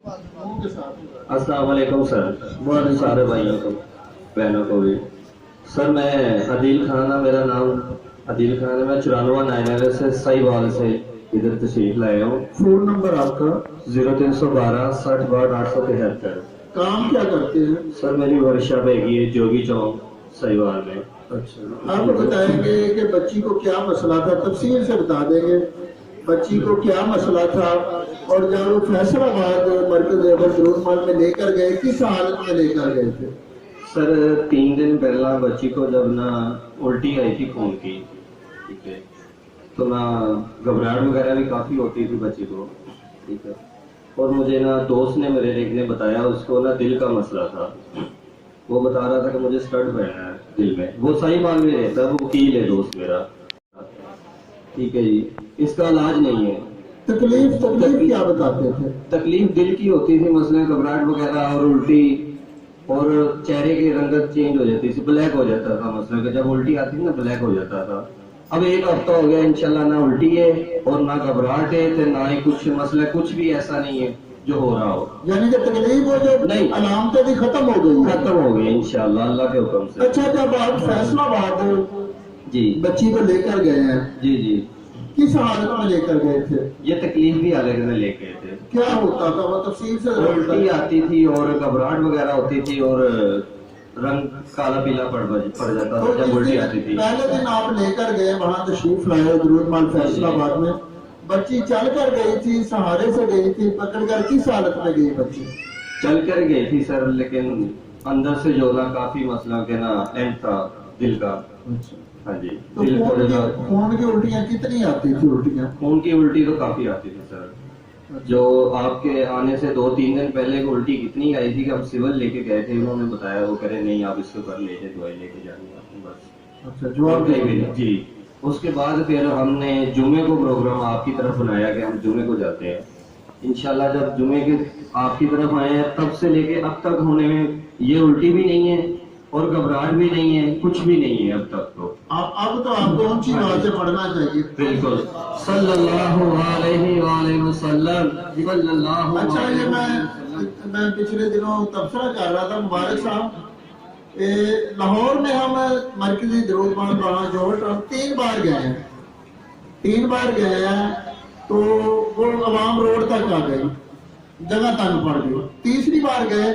अस्सलाम वालेकुम सर, बहुत सारे भाइयों को बहनों को भी। सर मैं अदील खान है, मेरा नाम अदील खान है। मैं 94 से साहिवाल से इधर तशरीफ लाया हूँ। फोन नंबर आपका? 0312 60 62 873। काम क्या करते हैं? सर मेरी वर्कशॉप है जोगी चौक साहिवाल में। अच्छा, आप बताएंगे कि बच्ची को क्या मसला था, तफसील से बता देंगे बच्ची को क्या मसला था, और जब वो फैसलाबाद मरकज अबल में लेकर गए किस हालत में लेकर गए थे? सर 3 दिन पहला बच्ची को जब ना उल्टी आई थी खून की, ठीक है, तो ना घबराहट वगैरह भी काफी होती थी बच्ची को, ठीक है। और मुझे ना दोस्त ने मेरे एक ने बताया उसको ना दिल का मसला था। वो बता रहा था कि मुझे स्टड पड़ना है दिल में। वो सही मान में रहता है, वो वकील है दोस्त मेरा, ठीक है जी। इसका इलाज नहीं है। तकलीफ क्या बताते थे? तकलीफ दिल की होती थी, मसलन घबराहट वगैरह और उल्टी, और चेहरे की रंगत चेंज हो जाती थी, ब्लैक हो जाता था। मसलन जब उल्टी आती थी ना ब्लैक हो जाता था। अब 1 हफ्ता हो गया इंशाल्लाह, ना उल्टी है और ना घबराहट है, तो ना ही कुछ मसला, कुछ भी ऐसा नहीं है जो हो रहा हो। यानी कि तकलीफ हो जो नहीं, अलामतें भी खत्म हो गई, खत्म हो गई इंशाल्लाह अल्लाह के हुक्म से। अच्छा, जब आप फैसलाबाद जी बच्ची को लेकर गए हैं, जी जी, किस हालत में लेकर गए थे? ये तकलीफ भी अलग में लेके थे। क्या होता था वो तफसील से? उल्टी आती थी और घबराहट वगैरह होती थी और रंग काला पीला पड़ जाता था जब उल्टी आती थी। पहले दिन आप लेकर गए वहाँ तशरीफ लाए दुरूद फैसलाबाद में, बच्ची चल कर गई थी, सहारे से गई थी, पकड़ कर किस हालत में गई बच्ची? चल कर गई थी सर, लेकिन अंदर से जो ना काफी मसला के ना एंड था दिल का। अच्छा, हाँ जी। तो दिल को खून की उल्टियाँ कितनी आती थी? उल्टियाँ खून की उल्टी तो काफी आती थी सर। जो आपके आने से 2-3 दिन पहले को उल्टी कितनी आई थी कि हम सिविल लेके गए थे, उन्होंने बताया, वो करे नहीं आप इसको कर लीजिए, दवाई लेके जानी आपको बस। अच्छा, जवाब दे जी। उसके बाद फिर हमने जुमे को प्रोग्राम आपकी तरफ बनाया कि हम जुमे को जाते हैं इंशाल्लाह। जब जुमे के आपकी तरफ आए हैं तब से लेके अब तक होने में ये उल्टी भी नहीं है और घबराहट भी नहीं है, कुछ भी नहीं है अब तक। तो अब तो आपको ऊंची आवाज से पढ़ना चाहिए। बिल्कुल सल्लल्लाहु अलैहि वसल्लम सल्लल्लाहु। अच्छा, ये मैं पिछले दिनों तबसरा कर रहा था, मुबारक साहब, लाहौर में हम मरकजी दरूद वहाँ जोहट 3 बार गए हैं, 3 बार गए हैं, तो वो अवाम रोड तक आ गई, जगह तंग पड़ गई। तीसरी बार गए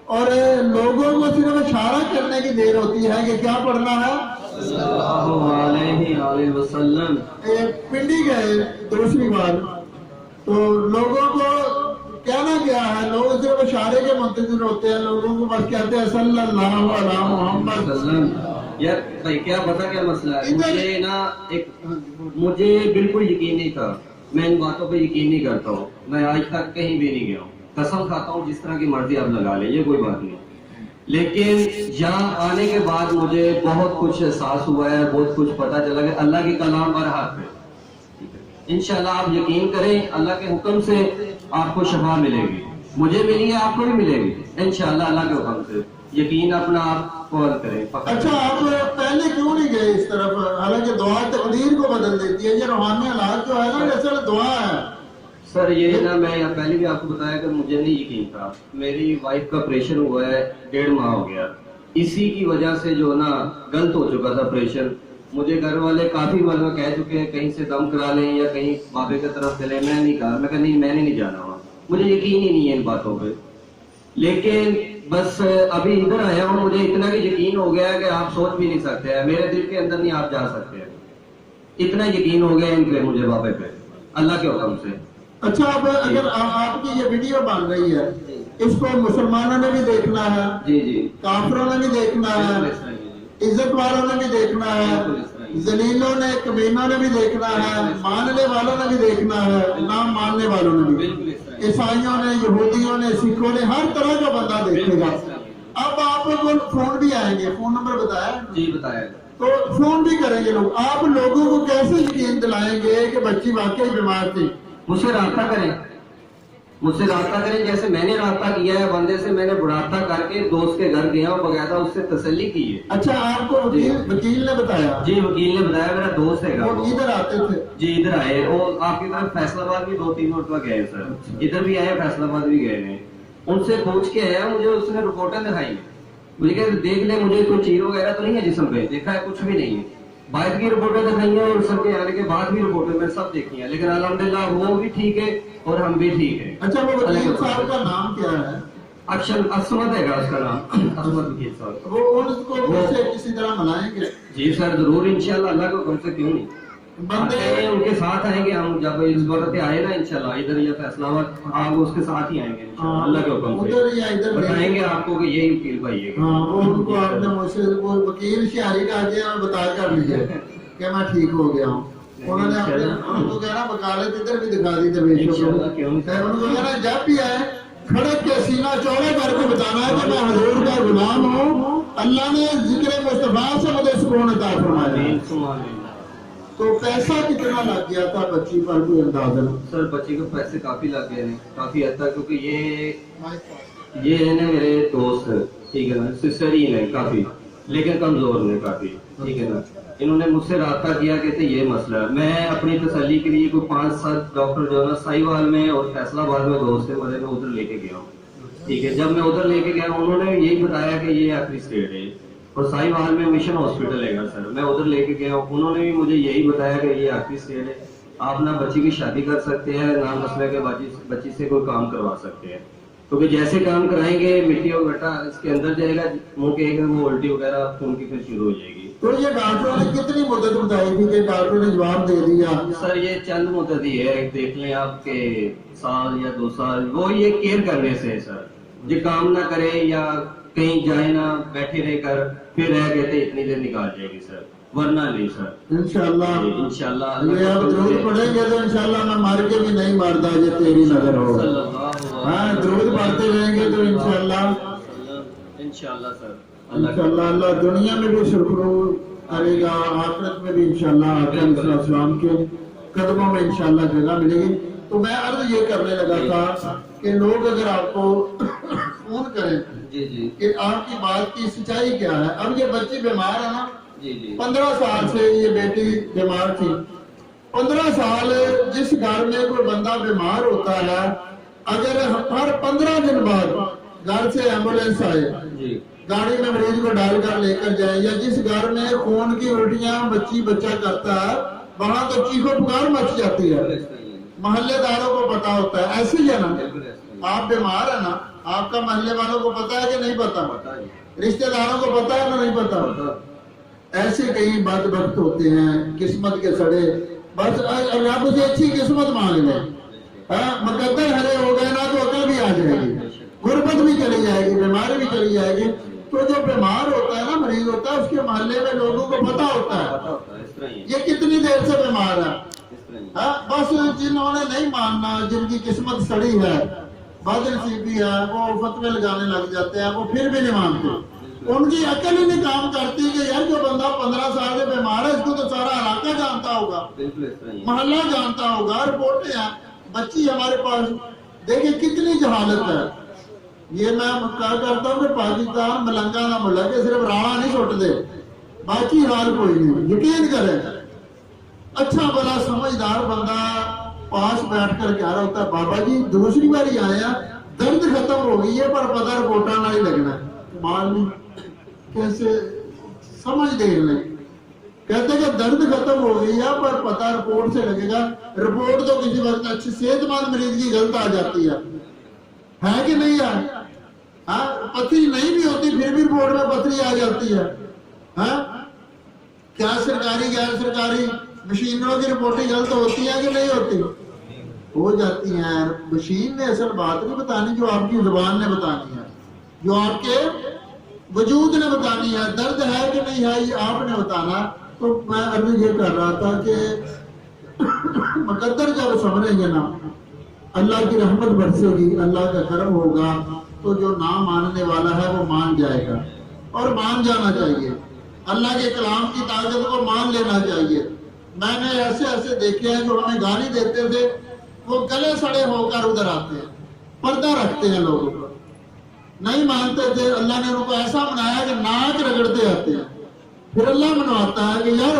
और लोगों को सिर्फ इशारा करने की देर होती है कि क्या पढ़ना है, सल्लल्लाहु अलैहि वसल्लम। पिंडी गए दूसरी बार, तो लोगों को कहना क्या है, लोग सिर्फ इशारे के मुंतजिर होते हैं, लोगों को बस कहते हैं सल्लल्लाहु अलैहि मोहम्मद। यार भाई क्या पता क्या मसला है, मुझे ना मुझे बिल्कुल यकीन नहीं था, मैं इन बातों पे यकीन नहीं करता हूँ, मैं आज तक कहीं भी नहीं गया हूँ, कसम खाता हूँ, जिस तरह की मर्जी आप लगा ले, ये कोई बात नहीं। लेकिन यहाँ आने के बाद मुझे बहुत कुछ एहसास हुआ है, बहुत कुछ पता चला कि अल्लाह की कलाम पर हाथ पे इंशाल्लाह आप यकीन करें, अल्लाह के हुक्म से आपको शफा मिलेगी, मुझे मिली है, आपको भी मिलेगी इंशाल्लाह अल्लाह के हुक्म से। यकीन अपना आप फौरन करें। अच्छा, आप पहले क्यों नहीं गए इस तरफ? हालांकि दुआ तकदीर को बदल देती है, ये रूहानी हालात जो है ना, जैसे दुआ है। सर ये ना मैं पहले भी आपको बताया कि मुझे नहीं यकीन था। मेरी वाइफ का ऑपरेशन हुआ है, 1.5 माह हो गया, इसी की वजह से जो ना गलत हो चुका था ऑपरेशन। मुझे घर वाले काफी बार कह चुके हैं कहीं से दम करा लें या कहीं बाबे की तरफ चले, मैं नहीं कहा, मैं कहा नहीं मैंने नहीं जाना वहाँ, मुझे यकीन ही नहीं है इन बातों पे। लेकिन बस अभी इधर आया हूँ, मुझे इतना भी यकीन हो गया है कि आप सोच भी नहीं सकते हैं, मेरे दिल के अंदर नहीं आप जा सकते हैं, इतना यकीन हो गया इन पे मुझे बाबे पे अल्लाह के हुक्म से। अच्छा, अब अगर आपकी ये वीडियो बन रही है, इसको मुसलमानों ने भी देखना है, जी जी, काफिरों ने भी देखना है, इज्जत वालों ने भी देखना है, जलीलों ने कमीनों ने भी देखना है, मानने वालों ने भी देखना है, नाम मानने वालों ने भी, ईसाइयों ने, यहूदियों ने, सिखों ने, हर तरह का बंदा देखेगा। अब आपको फोन भी आएंगे, फोन नंबर बताया? जी बताया। तो फोन भी करेंगे लोग, आप लोगों को कैसे यकीन दिलाएंगे कि बच्ची वाकई बीमार थी? मुझसे रास्ता करें, मुझसे रब्ता करें, जैसे मैंने रब्ता किया है बंदे से, मैंने रब्ता करके दोस्त के घर गया और बकायदा उससे तसल्ली की है। अच्छा, आपको वकील ने बताया? जी, वकील ने बताया, मेरा दोस्त है। वो इधर आते थे? जी, इधर आए, वो आपकी तरफ फैसलाबाद भी 2-3 मरतबा गए सर, इधर भी आए, फैसलाबाद भी गए हैं। उनसे पूछ के आया, मुझे उसने रिपोर्टें दिखाई, मुझे कहा देख ले, मुझे कोई चीज वगैरह तो नहीं है जिस्म पे, देखा है कुछ भी नहीं है। बाइक की रिपोर्टें दिखाई हैं और सर के आने के बाद भी रिपोर्टें मैंने सब देखी हैं, लेकिन अल्हम्दुलिल्लाह वो भी ठीक है और हम भी ठीक है। अच्छा, वो वकील साहब का नाम क्या है? अक्षर असमत है उसका नाम, असमत वकील साहब। वो उनको मुझसे किसी तरह मनाएंगे? जी सर, जरूर इंशाल्लाह, अल्लाह को कम से क्यों नहीं, बंदे उनके साथ आएंगे हम, जब इस बार आए ना इंशाल्लाह इधर या फैसलाबाद, आप उसके साथ ही आएंगे इंशाल्लाह, अल्लाह के हुक्म से उधर या इधर बताएंगे आपको कि यही वकील भाई है। हाँ, वो उनको आपने मुझसे वो वकील शहरी का आगे बता कर लीजिए कि मैं ठीक हो गया हूँ। उन्होंने अपने उनको कहना वकालत इधर भी दिखा दी दरवेशों को, उनको कहना जब भी आए खड़क के सीना चौड़ा करके बताना है कि मैं हजूर का गुलाम हूँ, अल्लाह ने जिक्र मुस्तफा से मुझे सुकून अता फरमाया। तो पैसा कितना लग गया था बच्ची पर, कोई अंदाजा? सर बच्ची को पैसे काफी लग गए हैं, काफी हद तक, क्योंकि ये है ना मेरे दोस्त, ठीक है ना, सिस्टर ही है काफी, लेकिन कमजोर है काफी, ठीक है ना। इन्होंने मुझसे राब्ता किया, कहते ये मसला है। मैं अपनी तसल्ली के लिए कोई 5-7 डॉक्टर जो है ना साहिवाल में और फैसलाबाद में दोस्त है मेरे, मैं उधर लेके गया हूँ, ठीक है। जब मैं उधर लेके गया उन्होंने यही बताया कि ये आखिरी स्टेज है, और साहिवाल में मिशन हॉस्पिटल है सर, मैं उधर लेके गया हूँ, उन्होंने भी मुझे यही बताया कि ये आखिरी स्टेज है, आप ना बच्ची की शादी कर सकते हैं, ना मसला के बच्ची से कोई काम करवा सकते हैं, क्योंकि जैसे काम कराएंगे मिट्टी और गट्टा इसके अंदर जाएगा, मुंह के वो उल्टी वगैरह खून की फिर शुरू हो जाएगी। तो ये डॉक्टरों ने कितनी मुद्दत बताई थी कि डॉक्टरों ने जवाब दे दिया? सर ये चंद मुद्दत ही है, देख लें आपके साल या 2 साल, वो ये केयर करने से है सर, जो काम ना करे या कहीं जाए ना, बैठे रह कर फिर रह गए थे इतनी देर निकाल जाएगी सर, वरना नहीं सर। इंशाल्लाह इंशाल्लाह ये आप दरूद पढ़ेंगे तो इंशाल्लाह मैं मार के भी नहीं मारता, ये तेरी नजर हो। हाँ, दरूद पढ़ते रहेंगे तो इंशाल्लाह इंशाल्लाह सर, इंशाल्लाह अल्लाह दुनिया में भी सुरखरू करेगा, आखिरत में भी इंशाल्लाह आक़ा के कदमों में इंशाल्लाह जगह मिलेगी। तो मैं अर्ज ये करने लगा था कि लोग अगर आपको फोन करें जी जी कि आपकी बात की सच्चाई क्या है। अब ये बच्ची बीमार है ना, जी जी 15 साल से ये बेटी बीमार थी। 15 साल जिस घर में कोई बंदा बीमार होता है, अगर हर 15 दिन बाद घर से एम्बुलेंस आए, जी गाड़ी में मरीज को डाल कर लेकर जाए, या जिस घर में खून की उल्टियां बच्चा करता है वहां तो चीखो पुकार मच जाती है, मोहल्लेदारों को पता होता है, ऐसे ही है ना। आप बीमार है ना, आपका मोहल्ले वालों को पता है कि नहीं पता, रिश्तेदारों को पता है ना नहीं पता। ऐसे कई बदबख्त होते हैं किस्मत के सड़े, बस रब से अच्छी किस्मत मांग ले, मुकद्दर हरे हो गए ना तो अकल भी आ जाएगी, गुर्बत भी चली जाएगी, बीमारी भी चली जाएगी। तो जो बीमार होता है ना, मरीज होता है, उसके मोहल्ले में लोगों को पता होता है ये कितनी देर से बीमार है। बस जिन्होंने नहीं मानना, जिनकी किस्मत सड़ी है, बदनसीबी है, वो फतवे लगाने लग जाते हैं, वो फिर भी नहीं मानते। उनकी अकल ही नहीं काम करती कि यार जो बंदा 15 साल से बीमार है, इसको तो सारा इलाका जानता होगा, मोहल्ला जानता होगा, रिपोर्टें हैं। बच्ची हमारे पास देखिए कितनी जहालत है। ये मैं कहा करता हूँ कि पाकिस्तान मलंगा ना मुला के सिर्फ राणा नहीं छुट दे, बाकी हाल कोई नहीं। यकीन करें, अच्छा बड़ा समझदार बंदा पास बैठ कर कह रहा होता है, बाबा जी दूसरी बारी आया, दर्द खत्म हो गई है पर पता रिपोर्टा ना ही लगना। मान ली कैसे समझ देख ले, कहते कि दर्द खत्म हो गई है पर पता रिपोर्ट से लगेगा। रिपोर्ट तो किसी वक्त अच्छी सेहतमंद मरीज की गलत आ जाती है कि नहीं है? हाँ, पथरी नहीं भी होती फिर भी रिपोर्ट में पथरी आ जाती है। हाँ, क्या सरकारी गैर सरकारी मशीनों की रिपोर्टिंग गलत होती है कि नहीं होती? हो जाती है। मशीन ने असल बात नहीं बतानी, जो आपकी जुबान ने बतानी है, जो आपके वजूद ने बतानी है। दर्द है कि नहीं है ये आपने बताना। तो मैं अभी ये कर रहा था कि मुकद्दर जब समझेंगे ना, अल्लाह की रहमत बरसेगी, अल्लाह का करम होगा, तो जो ना मानने वाला है वो मान जाएगा, और मान जाना चाहिए। अल्लाह के कलाम की ताकत को मान लेना चाहिए। मैंने ऐसे ऐसे देखे हैं जो हमें गाली देते थे, वो गले सड़े होकर उधर आते हैं। पर्दा रखते हैं लोगों पर, नहीं मानते थे। अल्लाह ने उनको ऐसा बनाया कि नाक रगड़ते आते हैं। फिर अल्लाह मनवाता है कि यार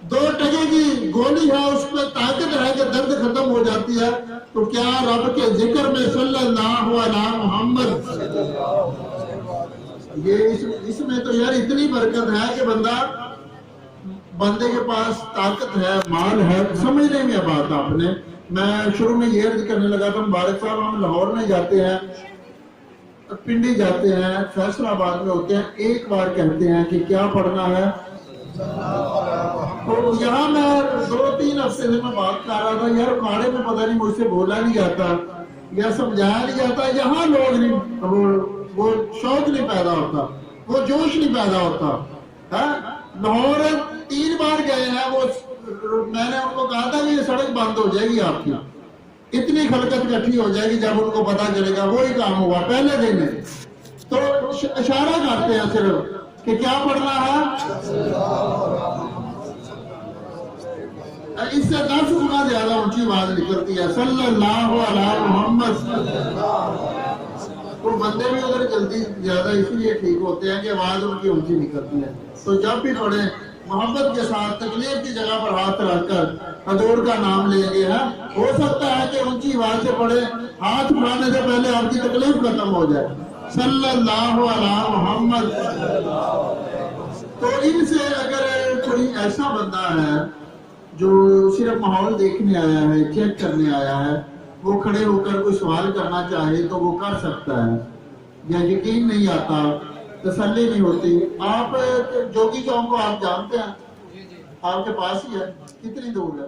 2 टके की गोली है, उस पर ताकत है कि दर्द खत्म हो जाती है, तो क्या रब के जिक्र में सल्लल्लाहु अलैहि मोहम्मद, ये इसमें तो यार इतनी बरकत है कि बंदे के पास ताकत है, माल है, समझने में बात आपने। मैं शुरू में ये अर्ज करने लगा था, मुबारक साहब हम लाहौर में जाते हैं, पिंडी जाते हैं, फैसलाबाद में होते हैं, एक बार कहते हैं कि क्या पढ़ना है, तो यहाँ मैं 2-3 हफ्ते से मैं बात कर रहा था, यार खाड़े में पता नहीं मुझसे बोला नहीं जाता या समझाया नहीं जाता, यहाँ लोग नहीं, वो शौक नहीं पैदा होता, वो जोश नहीं पैदा होता है। लाहौर 3 बार गए हैं, वो मैंने उनको कहा था कि ये सड़क बंद हो जाएगी आपकी, इतनी खलकत इकट्ठी हो जाएगी, जब उनको पता चलेगा वही काम हुआ पहले दिन है। तो इशारा करते हैं सिर्फ कि क्या पढ़ना है, इससे 10 गुना ज्यादा ऊंची आवाज निकलती है सल्लल्लाहु अलैहि मोहम्मद। तो बंदे भी अगर जल्दी ज्यादा इसलिए ठीक होते हैं कि आवाज उनकी ऊंची निकलती है। तो जब भी पढ़े मोहब्बत के साथ, तकलीफ की जगह पर हाथ रखकर हजूर का नाम लेंगे हैं, हो सकता है कि ऊंची आवाज से पढ़े, हाथ उठाने से पहले आपकी तकलीफ खत्म हो जाए, सल्लल्लाहु अलैहि मोहम्मद। तो इनसे अगर कोई ऐसा बंदा है जो सिर्फ माहौल देखने आया है, चेक करने आया है, वो खड़े होकर कोई सवाल करना चाहे तो वो कर सकता है, या यकीन नहीं आता, तसल्ली नहीं होती। आप जोगी चौक को आप जानते हैं, आपके पास ही है, कितनी दूर है?